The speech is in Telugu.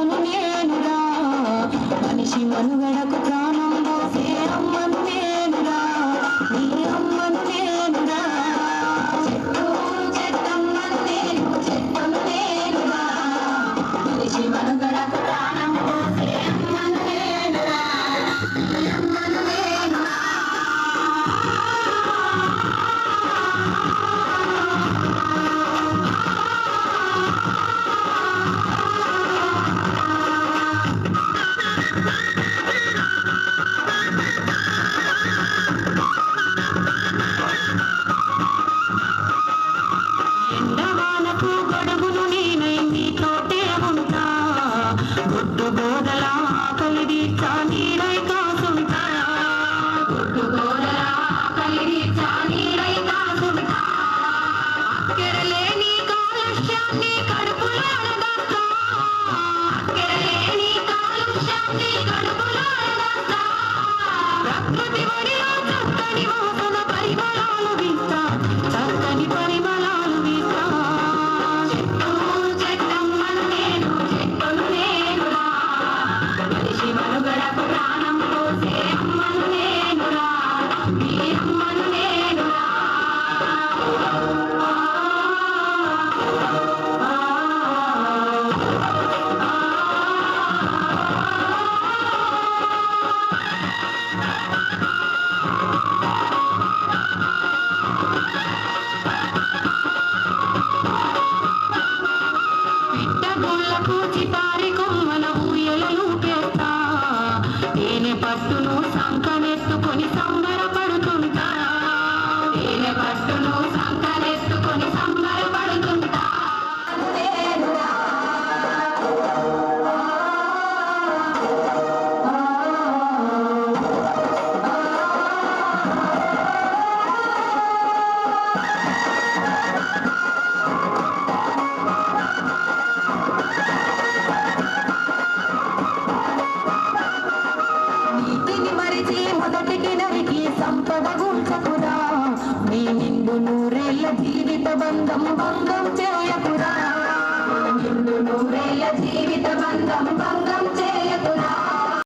అమ్మను నేనురా మనిషి మనుగడకు ప్రాణం పోసే అమ్మను నేనురా నీ అమ్మను నేనురా చెట్టు చెట్టమ్మను నేను చెట్టును నేనురా మనిషి మనుగడకు ప్రాణం పోసే అమ్మను నేనురా నీ అమ్మను నేనురా ఎండవానకు గొడుగును నేనై నీతోటే ఉంటా గుడ్డు గోదల ఆకలి తీర్చా నీడై కాసుంటా గుడ్డు గోదల ఆకలి తీర్చా నీడై కాసుంటా అక్కెరలేని కాలుష్యాన్ని కడుపులో అడగస్తా అక్కెరలేని కాలుష్యాన్ని కడుపులో అడగస్తా ప్రకృతి ఒడిలో చక్కని వాసన పరిమళాలు వీస్తా చక్కని పరిమళాలు వీస్తా చెట్టు చెట్టమ్మను నేను చెట్టును నేనురా మనిషి మనుగడకు ప్రాణం పోసే అమ్మను నేనురా నీ అమ్మను నేనురా పిట్టగోళ్ళకు చితారి కొమ్మల ఊయలలు పేస్తా తేనె పట్టును సంకనెత్తుకొని సంబరపడుతుంటా తేనె పట్టును సంకనెత్తుకొని సంబరపడుతుంటా నీతిని మరిచి మొదటికి నరికి సంపద గుంచకురా నీ నిండు నూరేళ్ల జీవిత బంధం భంగం చే